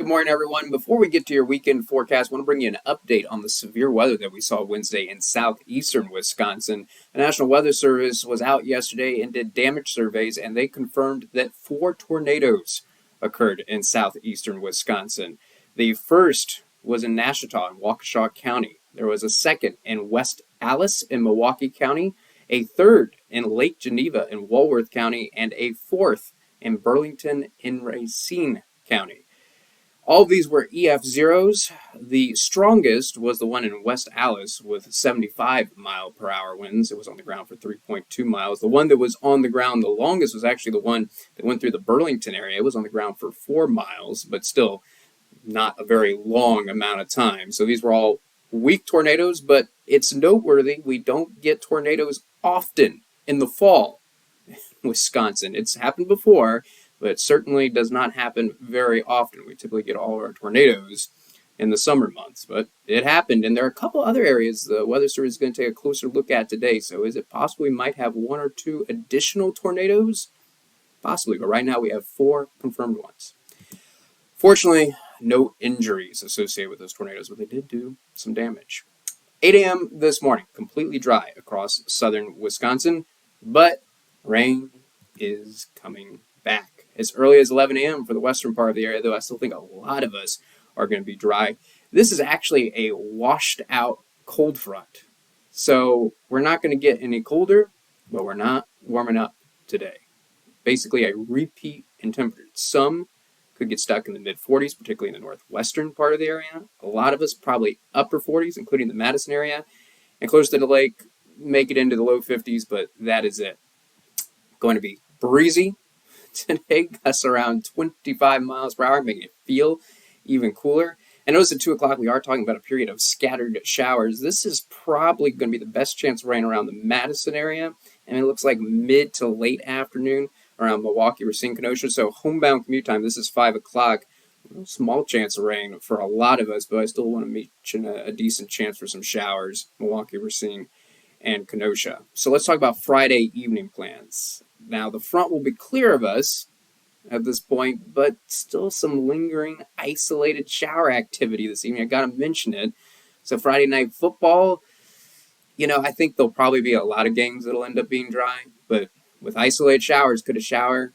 Good morning, everyone. Before we get to your weekend forecast, I want to bring you an update on the severe weather that we saw Wednesday in southeastern Wisconsin. The National Weather Service was out yesterday and did damage surveys, and they confirmed that 4 tornadoes occurred in southeastern Wisconsin. The first was in Nashotah in Waukesha County. There was a second in West Allis in Milwaukee County, a third in Lake Geneva in Walworth County, and a fourth in Burlington in Racine County. All of these were EF0s. The strongest was the one in West Allis with 75-mile-per-hour winds. It was on the ground for 3.2 miles. The one that was on the ground the longest was actually the one that went through the Burlington area. It was on the ground for 4 miles, but still not a very long amount of time. So these were all weak tornadoes, but it's noteworthy we don't get tornadoes often in the fall in Wisconsin. It's happened before, but it certainly does not happen very often. We typically get all of our tornadoes in the summer months, but it happened. And there are a couple other areas the Weather Service is going to take a closer look at today. So is it possible we might have 1 or 2 additional tornadoes? Possibly, but right now we have 4 confirmed ones. Fortunately, no injuries associated with those tornadoes, but they did do some damage. 8 a.m. this morning, completely dry across southern Wisconsin, but rain is coming back. As early as 11 a.m. for the western part of the area, though I still think a lot of us are going to be dry. This is actually a washed out cold front. So we're not going to get any colder, but we're not warming up today. Basically a repeat in temperature. Some could get stuck in the mid-40s, particularly in the northwestern part of the area. A lot of us probably upper 40s, including the Madison area. And close to the lake, make it into the low 50s, but that is it. Going to be breezy today, gusts around 25 miles per hour, making it feel even cooler. And notice at 2 o'clock, we are talking about a period of scattered showers. This is probably going to be the best chance of rain around the Madison area. And it looks like mid to late afternoon around Milwaukee, Racine, Kenosha. So homebound commute time, this is 5 o'clock. Small chance of rain for a lot of us, but I still want to mention a decent chance for some showers, Milwaukee, Racine, and Kenosha. So let's talk about Friday evening plans. Now, the front will be clear of us at this point, but still some lingering, isolated shower activity this evening. I got to mention it. So Friday night football, I think there'll probably be a lot of games that'll end up being dry, but with isolated showers, could a shower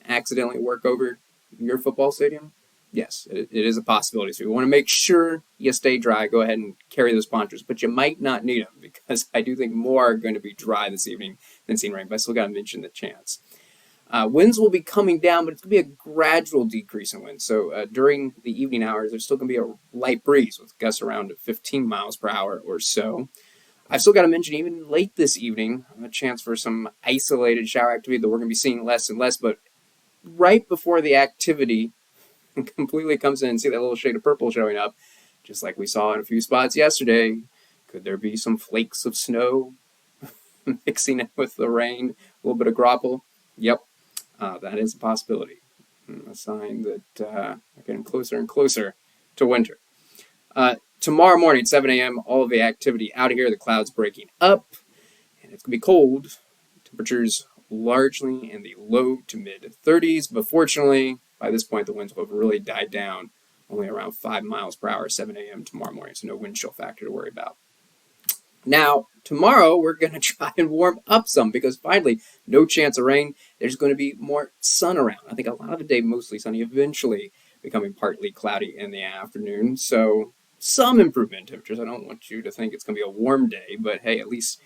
accidentally work over your football stadium? Yes, it is a possibility. So if you want to make sure you stay dry, go ahead and carry those ponchos. But you might not need them because I do think more are going to be dry this evening than seeing rain. But I still got to mention the chance. Winds will be coming down, but it's going to be a gradual decrease in winds. So during the evening hours, there's still going to be a light breeze with gusts around 15 miles per hour or so. I've still got to mention even late this evening, a chance for some isolated shower activity that we're going to be seeing less and less. But right before the activity completely comes in and see that little shade of purple showing up, just like we saw in a few spots yesterday. Could there be some flakes of snow mixing in with the rain, a little bit of grapple? Yep, that is a possibility. A sign that we're getting closer and closer to winter. Tomorrow morning, 7 a.m., all of the activity out of here, the clouds breaking up, and it's going to be cold. Temperatures largely in the low to mid-30s, but fortunately, by this point, the winds will have really died down, only around 5 miles per hour, 7 a.m. tomorrow morning, so no wind chill factor to worry about. Now, tomorrow, we're going to try and warm up some because finally, no chance of rain. There's going to be more sun around. I think a lot of the day, mostly sunny, eventually becoming partly cloudy in the afternoon. So some improvement in temperatures. I don't want you to think it's going to be a warm day, but hey, at least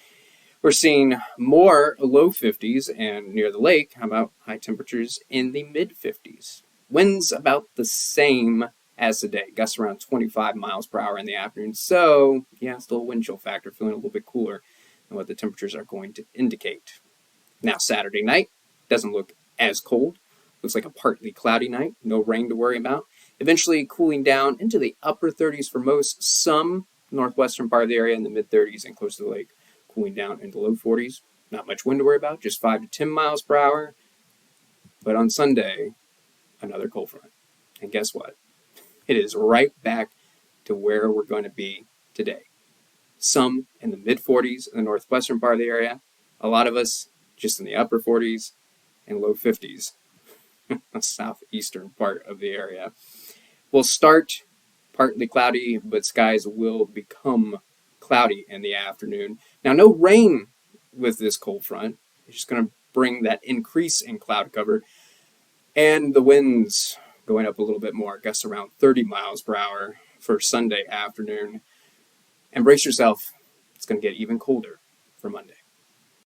we're seeing more low 50s and near the lake. How about high temperatures in the mid-50s? Winds about the same as today. Gusts around 25 miles per hour in the afternoon. So, yeah, still a wind chill factor, feeling a little bit cooler than what the temperatures are going to indicate. Now, Saturday night doesn't look as cold. Looks like a partly cloudy night. No rain to worry about. Eventually cooling down into the upper 30s for most. Some northwestern part of the area in the mid-30s and close to the lake. Cooling down into the low 40s. Not much wind to worry about, just 5 to 10 miles per hour. But on Sunday, another cold front. And guess what? It is right back to where we're going to be today. Some in the mid-40s in the northwestern part of the area. A lot of us just in the upper 40s and low 50s, the southeastern part of the area. will start partly cloudy, but skies will become cloudy in the afternoon. Now, no rain with this cold front. It's just going to bring that increase in cloud cover. And the winds going up a little bit more, gusts around 30 miles per hour for Sunday afternoon. And brace yourself, it's going to get even colder for Monday.